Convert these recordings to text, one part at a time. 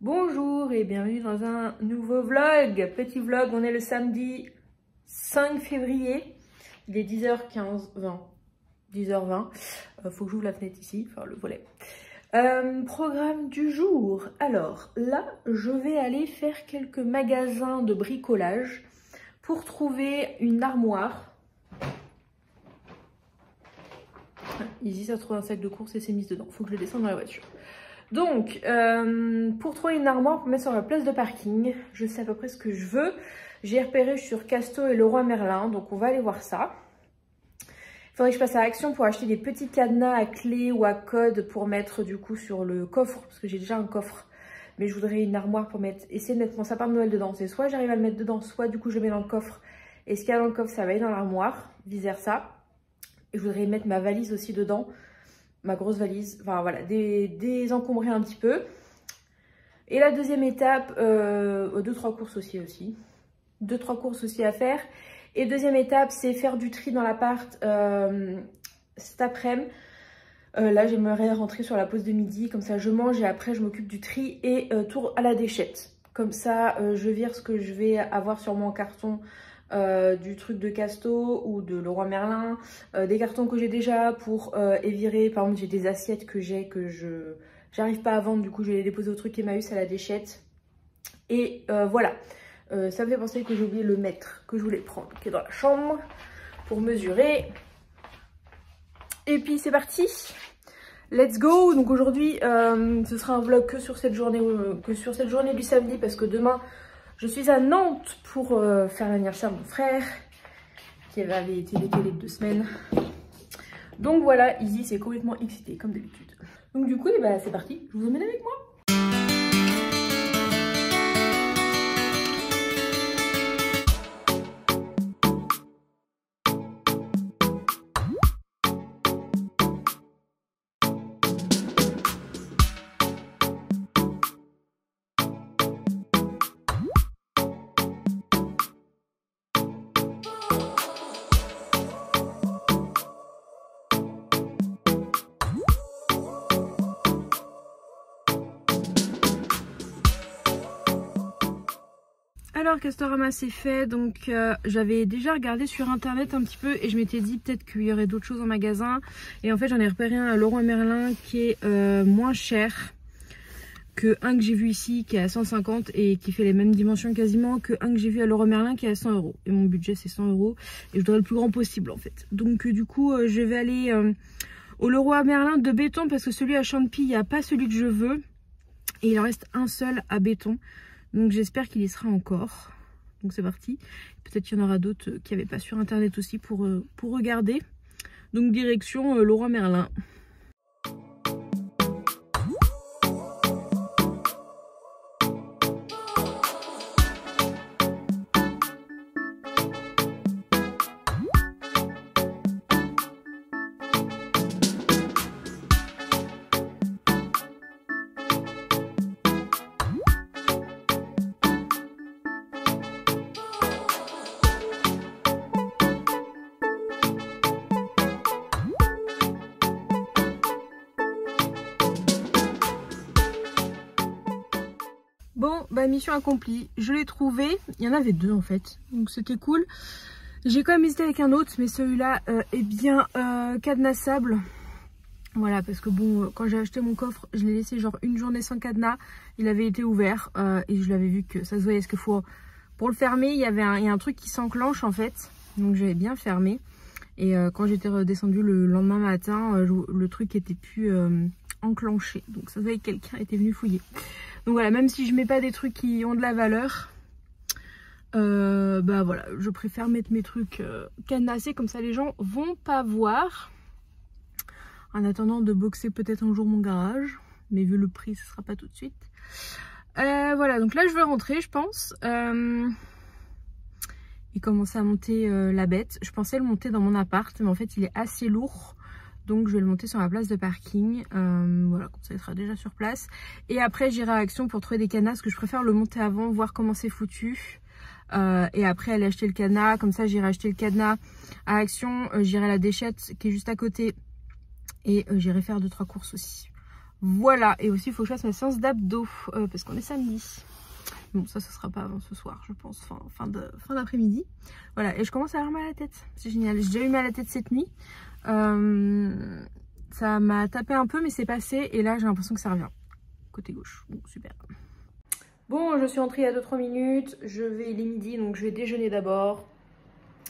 Bonjour et bienvenue dans un nouveau vlog, petit vlog, on est le samedi 5 février, il est 10h15, 10h20, faut que j'ouvre la fenêtre ici, enfin le volet. Programme du jour, alors là je vais aller faire quelques magasins de bricolage pour trouver une armoire. Ici ça trouve un sac de course et c'est mis dedans, faut que je le descende dans la voiture. Donc, pour trouver une armoire pour mettre sur la place de parking, je sais à peu près ce que je veux. J'ai repéré sur Casto et Leroy Merlin, donc on va aller voir ça. Il faudrait que je passe à Action pour acheter des petits cadenas à clé ou à code pour mettre du coup sur le coffre, parce que j'ai déjà un coffre. Mais je voudrais une armoire pour essayer de mettre mon sapin de Noël dedans. C'est soit j'arrive à le mettre dedans, soit du coup je le mets dans le coffre. Et ce qu'il y a dans le coffre, ça va aller dans l'armoire, vice versa. Et je voudrais mettre ma valise aussi dedans. Ma grosse valise, enfin voilà, désencombrer un petit peu. Et la deuxième étape, 2-3 courses aussi. 2-3 courses aussi à faire. Et deuxième étape, c'est faire du tri dans l'appart cet après-midi. Là, j'aimerais rentrer sur la pause de midi, comme ça je mange et après je m'occupe du tri et tour à la déchette. Comme ça, je vire ce que je vais avoir sur mon carton. Du truc de Casto ou de Leroy Merlin, des cartons que j'ai déjà pour virer. Par exemple, j'ai des assiettes que j'arrive pas à vendre, du coup je vais les déposer au truc Emmaüs à la déchette. Et voilà, ça me fait penser que j'ai oublié le mètre que je voulais prendre, qui est dans la chambre, pour mesurer. Et puis c'est parti, let's go. Donc aujourd'hui, ce sera un vlog que sur cette journée du samedi, parce que demain, je suis à Nantes pour faire l'anniversaire de mon frère qui avait été décalé de 2 semaines. Donc voilà, Izzy c'est complètement excitée comme d'habitude. Donc du coup, c'est parti, je vous emmène avec moi. Alors Castorama c'est fait, donc j'avais déjà regardé sur internet un petit peu et je m'étais dit peut-être qu'il y aurait d'autres choses en magasin. Et en fait j'en ai repéré un à Leroy Merlin qui est moins cher que un que j'ai vu ici qui est à 150 et qui fait les mêmes dimensions quasiment que un que j'ai vu à Leroy Merlin qui est à 100 €. Et mon budget c'est 100 € et je voudrais le plus grand possible en fait. Donc du coup je vais aller au Leroy Merlin de béton parce que celui à Champy il n'y a pas celui que je veux. Et il en reste un seul à béton. Donc j'espère qu'il y sera encore. Donc c'est parti. Peut-être qu'il y en aura d'autres qui n'avaient pas sur internet aussi pour regarder. Donc direction Leroy Merlin. Bon, mission accomplie, je l'ai trouvé, il y en avait 2 en fait, donc c'était cool. J'ai quand même hésité avec un autre, mais celui-là est bien cadenassable. Voilà, parce que bon, quand j'ai acheté mon coffre, je l'ai laissé genre une journée sans cadenas, il avait été ouvert et je l'avais vu que ça se voyait, parce qu'il faut, pour le fermer, il y a un truc qui s'enclenche en fait, donc j'avais bien fermé. Et quand j'étais redescendue le lendemain matin, le truc était plus enclenché, donc ça se voyait que quelqu'un était venu fouiller. Donc voilà, même si je mets pas des trucs qui ont de la valeur, voilà, je préfère mettre mes trucs cadenassés, comme ça les gens vont pas voir. En attendant de boxer peut-être un jour mon garage, mais vu le prix, ce sera pas tout de suite. Voilà, donc là je vais rentrer, je pense. Et commencer à monter la bête. Je pensais le monter dans mon appart, mais en fait il est assez lourd. Donc je vais le monter sur ma place de parking. Voilà, comme ça il sera déjà sur place. Et après j'irai à Action pour trouver des cadenas, parce que je préfère le monter avant, voir comment c'est foutu. Et après aller acheter le cadenas. Comme ça j'irai acheter le cadenas à Action. J'irai à la déchette qui est juste à côté. Et j'irai faire 2-3 courses aussi. Voilà, et aussi il faut que je fasse ma séance d'abdos parce qu'on est samedi. Bon, ça, ce sera pas avant ce soir, je pense, fin d'après-midi. Voilà, et je commence à avoir mal à la tête. C'est génial. J'ai déjà eu mal à la tête cette nuit. Ça m'a tapé un peu, mais c'est passé. Et là, j'ai l'impression que ça revient. Côté gauche. Bon, super. Bon, je suis entrée il y a 2-3 minutes. Il est midi, donc je vais déjeuner d'abord.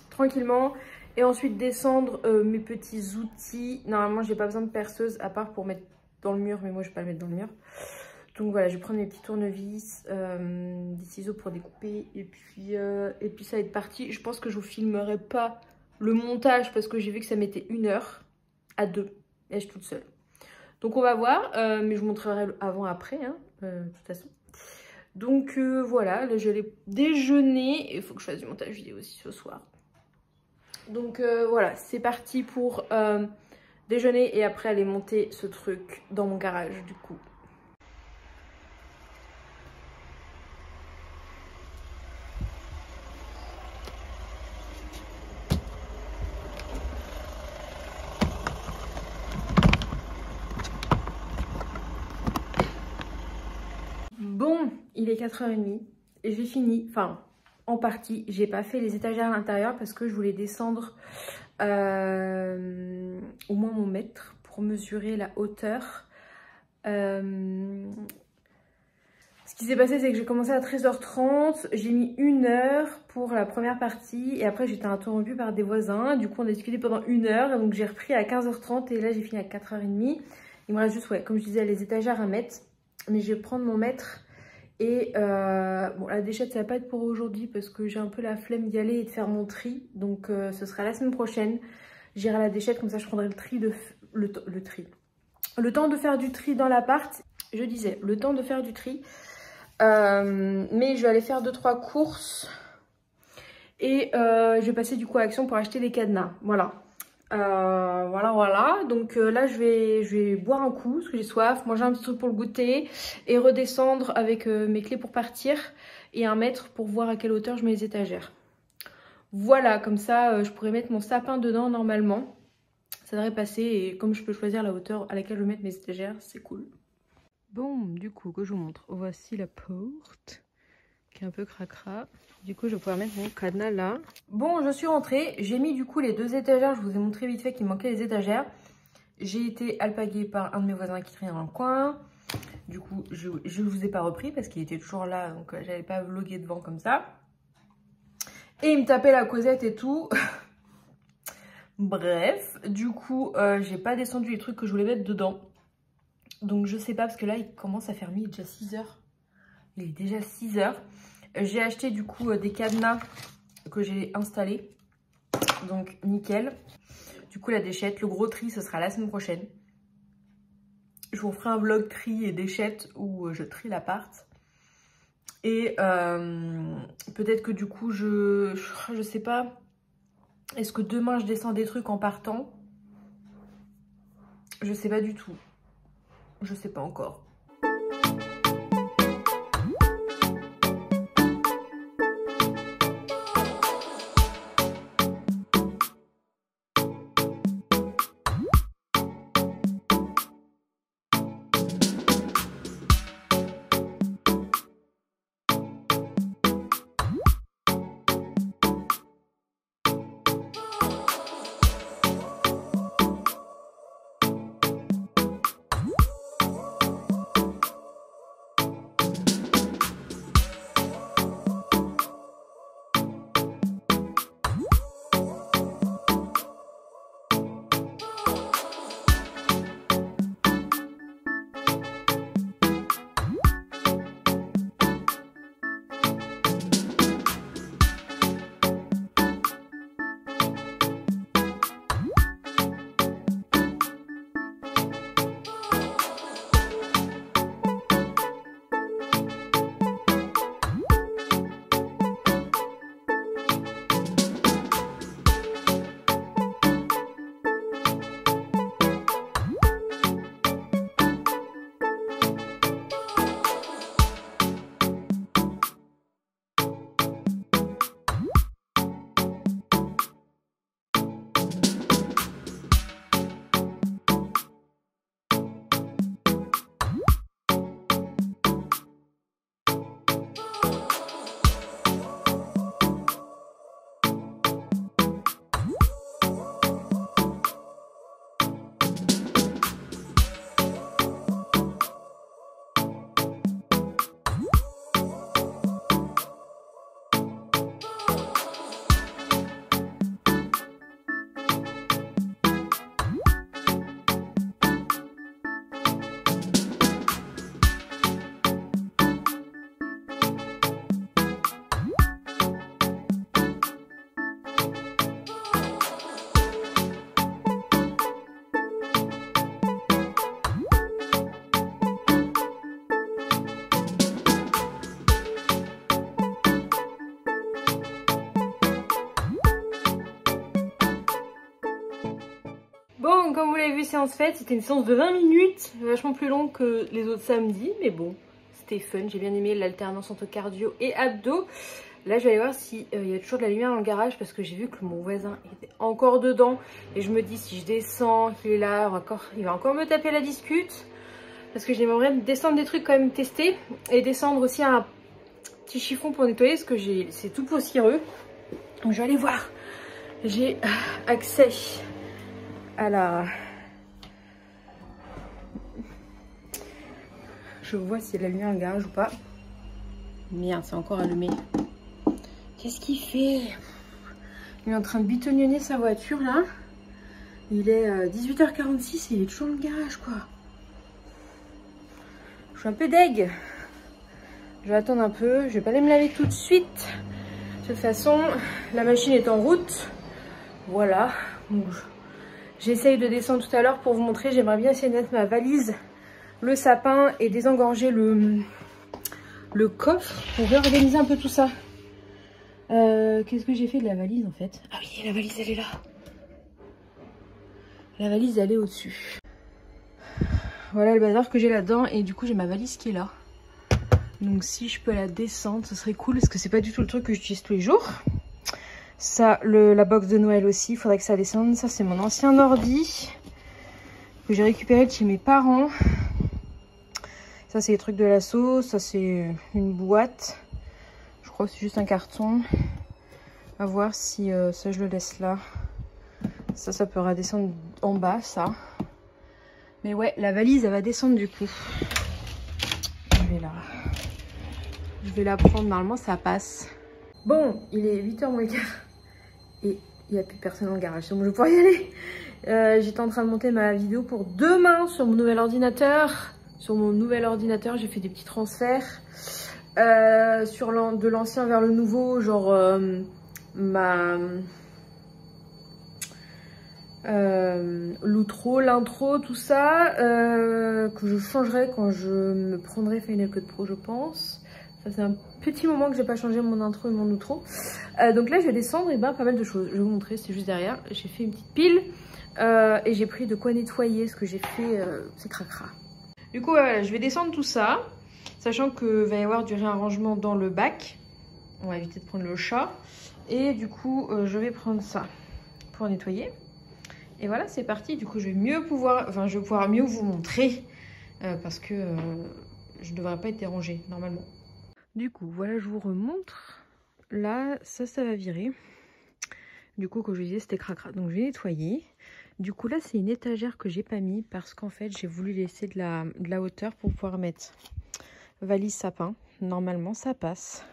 Tranquillement. Et ensuite descendre mes petits outils. Normalement, j'ai pas besoin de perceuse, à part pour mettre dans le mur. Mais moi, je vais pas le mettre dans le mur. Donc voilà, je vais prendre mes petits tournevis, des ciseaux pour découper et puis ça va être parti. Je pense que je vous filmerai pas le montage parce que j'ai vu que ça mettait 1 heure à 2 et je suis toute seule. Donc on va voir, mais je vous montrerai avant-après, hein, de toute façon. Donc voilà, là je vais déjeuner et il faut que je fasse du montage vidéo aussi ce soir. Donc voilà, c'est parti pour déjeuner et après aller monter ce truc dans mon garage du coup. Bon, il est 4h30 et j'ai fini, enfin en partie, j'ai pas fait les étagères à l'intérieur parce que je voulais descendre au moins mon mètre pour mesurer la hauteur. Ce qui s'est passé, c'est que j'ai commencé à 13h30, j'ai mis 1 heure pour la première partie et après j'étais interrompue par des voisins. Du coup on a discuté pendant 1 heure et donc j'ai repris à 15h30 et là j'ai fini à 4h30. Il me reste juste, ouais, comme je disais, les étagères à mettre. Mais je vais prendre mon mètre et bon, la déchette ça va pas être pour aujourd'hui parce que j'ai un peu la flemme d'y aller et de faire mon tri. Donc ce sera la semaine prochaine. J'irai à la déchette, comme ça je prendrai le tri le temps de faire du tri dans l'appart. Je disais, le temps de faire du tri. Mais je vais aller faire 2-3 courses. Et je vais passer du coup à Action pour acheter les cadenas. Voilà. Voilà. Donc là, je vais boire un coup parce que j'ai soif, manger un petit truc pour le goûter et redescendre avec mes clés pour partir et 1 mètre pour voir à quelle hauteur je mets les étagères. Voilà, comme ça, je pourrais mettre mon sapin dedans normalement. Ça devrait passer et comme je peux choisir la hauteur à laquelle je vais mettre mes étagères, c'est cool. Bon, du coup, que je vous montre. Voici la porte qui est un peu cracra. Du coup, je vais pouvoir mettre mon cadenas là. Bon, je suis rentrée. J'ai mis du coup les 2 étagères. Je vous ai montré vite fait qu'il manquait les étagères. J'ai été alpaguée par un de mes voisins qui traînait dans le coin. Du coup, je ne vous ai pas repris parce qu'il était toujours là. Donc, j'avais pas vlogué devant comme ça. Et il me tapait la causette et tout. Bref, du coup, j'ai pas descendu les trucs que je voulais mettre dedans. Donc, je sais pas parce que là, il commence à faire nuit. Il est déjà 6h. Il est déjà 6h. J'ai acheté du coup des cadenas que j'ai installés. Donc nickel. Du coup la déchette, le gros tri ce sera la semaine prochaine. Je vous ferai un vlog tri et déchette où je trie l'appart. Et peut-être que du coup je sais pas. Est-ce que demain je descends des trucs en partant? Je sais pas du tout. Je sais pas encore. l'avez vu, séance faite. C'était une séance de 20 minutes, vachement plus longue que les autres samedis, mais bon, c'était fun. J'ai bien aimé l'alternance entre cardio et abdos. Là, je vais aller voir s'il y a toujours de la lumière dans le garage parce que j'ai vu que mon voisin était encore dedans. Et je me dis, si je descends, qu'il est là, il va encore me taper la discute. Parce que j'aimerais descendre des trucs quand même tester. Et descendre aussi un petit chiffon pour nettoyer parce que c'est tout poussiéreux. Donc je vais aller voir. J'ai accès à la... Je vois s'il y a de la lumière dans le garage ou pas. Merde, c'est encore allumé. Qu'est-ce qu'il fait? Il est en train de bitonnionner sa voiture là. Il est 18h46 et il est toujours dans le garage quoi. Je suis un peu deg. Je vais attendre un peu. Je vais pas aller me laver tout de suite. De toute façon, la machine est en route. Voilà. J'essaye de descendre tout à l'heure pour vous montrer. J'aimerais bien essayer de mettre ma valise, le sapin et désengorger le coffre pour réorganiser un peu tout ça. Qu'est-ce que j'ai fait de la valise en fait? Ah oui, la valise elle est là. La valise elle est au-dessus. Voilà le bazar que j'ai là-dedans et du coup j'ai ma valise qui est là. Donc si je peux la descendre, ce serait cool parce que c'est pas du tout le truc que j'utilise tous les jours. Ça, la box de Noël aussi, il faudrait que ça descende. Ça c'est mon ancien ordi que j'ai récupéré de chez mes parents. Ça c'est les trucs de l'assaut, ça c'est une boîte. Je crois que c'est juste un carton. À voir si ça je le laisse là. Ça peut redescendre en bas ça. Mais ouais, la valise elle va descendre du coup. Je vais la prendre, normalement ça passe. Bon, il est 8h moins le quart. Et il n'y a plus personne dans le garage, donc je vais pouvoir y aller. J'étais en train de monter ma vidéo pour demain sur mon nouvel ordinateur. Sur mon nouvel ordinateur, j'ai fait des petits transferts. De l'ancien vers le nouveau, genre l'outro, l'intro, tout ça, que je changerai quand je me prendrai Final Cut Pro, je pense. Ça c'est un petit moment que j'ai pas changé mon intro et mon outro. Donc là je vais descendre et pas mal de choses. Je vais vous montrer, c'est juste derrière. J'ai fait une petite pile et j'ai pris de quoi nettoyer ce que j'ai fait, c'est cracra. Du coup voilà, je vais descendre tout ça, sachant qu'il va y avoir du réarrangement dans le bac. On va éviter de prendre le chat. Et du coup je vais prendre ça pour nettoyer. Et voilà, c'est parti. Du coup, je vais pouvoir mieux vous montrer parce que je ne devrais pas être dérangée normalement. Du coup, voilà, je vous remontre. Là, ça va virer. Du coup, comme je disais, c'était cracra. Donc, je vais nettoyer. Du coup, là, c'est une étagère que j'ai pas mis parce qu'en fait, j'ai voulu laisser de la hauteur pour pouvoir mettre valise sapin. Normalement, ça passe.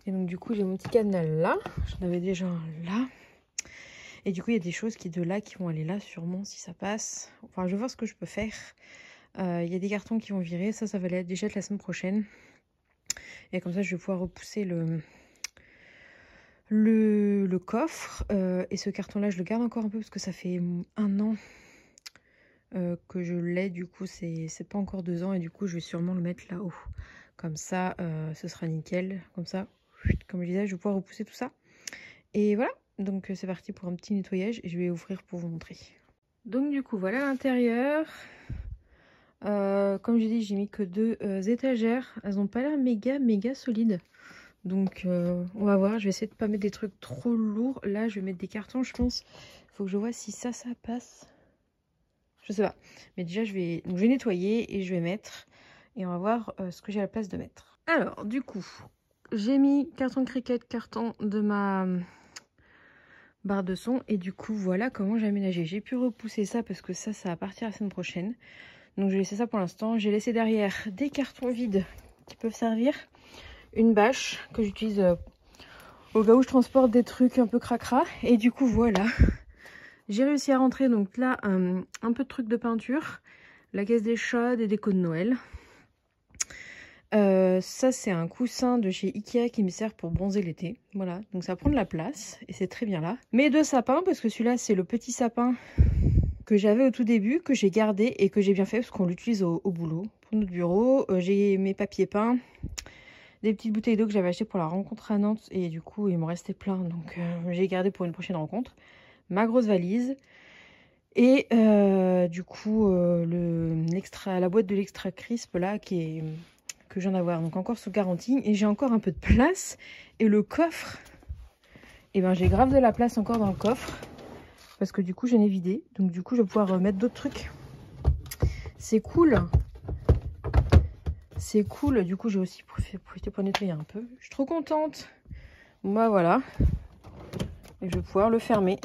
Et donc, du coup, j'ai mon petit cadenas là. J'en avais déjà un là. Et du coup, il y a des choses qui vont aller là sûrement si ça passe. Enfin, je vais voir ce que je peux faire. Il y a des cartons qui vont virer. Ça va aller déjà la semaine prochaine. Et comme ça, je vais pouvoir repousser le coffre. Et ce carton-là, je le garde encore un peu parce que ça fait 1 an que je l'ai. Du coup, c'est pas encore 2 ans. Et du coup, je vais sûrement le mettre là-haut. Comme ça, ce sera nickel. Comme ça, comme je disais, je vais pouvoir repousser tout ça. Et voilà. Donc c'est parti pour un petit nettoyage et je vais ouvrir pour vous montrer. Donc du coup voilà l'intérieur. Comme j'ai dit, j'ai mis que 2 étagères. Elles n'ont pas l'air méga solides. Donc on va voir, je vais essayer de pas mettre des trucs trop lourds. Là je vais mettre des cartons je pense. Il faut que je vois si ça passe. Je sais pas. Mais déjà je vais nettoyer et je vais mettre. Et on va voir ce que j'ai à la place de mettre. Alors du coup, j'ai mis carton de cricket, carton de ma... barre de son et du coup voilà comment j'ai aménagé. J'ai pu repousser ça parce que ça va partir la semaine prochaine, donc je vais laisser ça pour l'instant. J'ai laissé derrière des cartons vides qui peuvent servir, une bâche que j'utilise au cas où je transporte des trucs un peu cracra. Et du coup voilà, j'ai réussi à rentrer donc là un peu de trucs de peinture, la caisse des chats, des décos de Noël. Ça c'est un coussin de chez Ikea qui me sert pour bronzer l'été. Voilà, donc ça prend de la place et c'est très bien là. Mes 2 sapins, parce que celui-là c'est le petit sapin que j'avais au tout début, que j'ai gardé et que j'ai bien fait parce qu'on l'utilise au boulot. Pour notre bureau, j'ai mes papiers peints, des petites bouteilles d'eau que j'avais achetées pour la rencontre à Nantes et du coup il m'en restait plein, donc j'ai gardé pour une prochaine rencontre. Ma grosse valise Et du coup, la boîte de l'extra crisp là que je viens d'avoir, donc encore sous garantie. Et j'ai encore un peu de place. Et le coffre, et ben j'ai grave de la place encore dans le coffre. Parce que du coup, j'en ai vidé. Donc du coup, je vais pouvoir mettre d'autres trucs. C'est cool. C'est cool. Du coup, j'ai aussi profité pour nettoyer un peu. Je suis trop contente. Bon bah voilà. Et je vais pouvoir le fermer.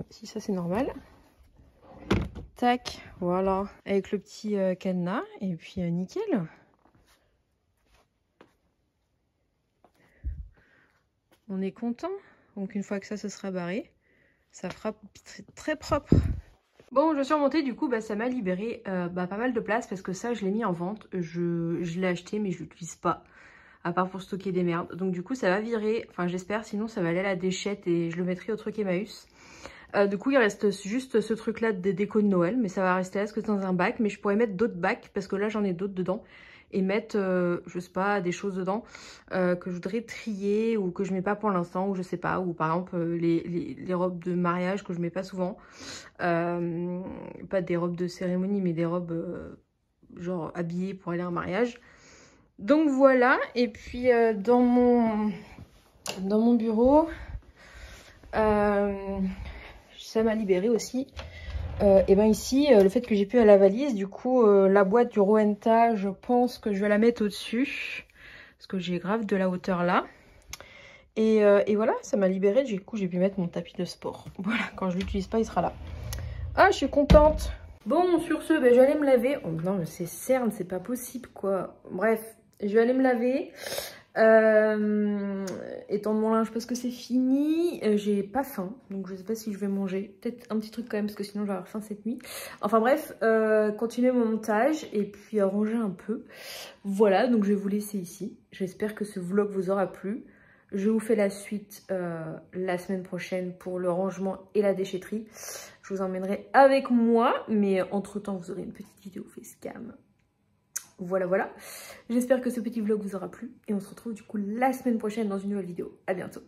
Si ça c'est normal. Tac, voilà. Avec le petit cadenas. Et puis nickel. On est content. Donc une fois que ça se sera barré, ça fera très propre. Bon, je suis remontée, du coup, bah, ça m'a libéré pas mal de place parce que ça, je l'ai mis en vente. Je l'ai acheté, mais je l'utilise pas, à part pour stocker des merdes. Donc du coup, ça va virer, enfin j'espère, sinon ça va aller à la déchette et je le mettrai au truc Emmaüs. Du coup, il reste juste ce truc-là de déco de Noël, mais ça va rester là parce que c'est dans un bac. Mais je pourrais mettre d'autres bacs parce que là, j'en ai d'autres dedans. Et mettre, je sais pas, des choses dedans que je voudrais trier ou que je mets pas pour l'instant, ou je sais pas. Ou par exemple, les robes de mariage que je mets pas souvent. Pas des robes de cérémonie, mais des robes genre habillées pour aller à un mariage. Donc voilà. Et puis dans mon bureau, ça m'a libéré aussi. Et ben ici, le fait que j'ai pu à la valise, du coup, la boîte du Rowenta, je pense que je vais la mettre au-dessus. Parce que j'ai grave de la hauteur là. Et voilà, ça m'a libéré. Du coup, j'ai pu mettre mon tapis de sport. Voilà, quand je l'utilise pas, il sera là. Ah, je suis contente. Bon, sur ce, ben, je vais aller me laver. Oh non, c'est cerne, c'est pas possible, quoi. Bref, je vais aller me laver. Étendre mon linge parce que c'est fini. J'ai pas faim, donc je sais pas si je vais manger. Peut-être un petit truc quand même, parce que sinon je vais avoir faim cette nuit. Enfin bref, continuer mon montage et puis ranger un peu. Voilà, donc je vais vous laisser ici. J'espère que ce vlog vous aura plu. Je vous fais la suite la semaine prochaine pour le rangement et la déchetterie. Je vous emmènerai avec moi, mais entre-temps, vous aurez une petite vidéo facecam. Voilà, voilà. J'espère que ce petit vlog vous aura plu. Et on se retrouve du coup la semaine prochaine dans une nouvelle vidéo. À bientôt.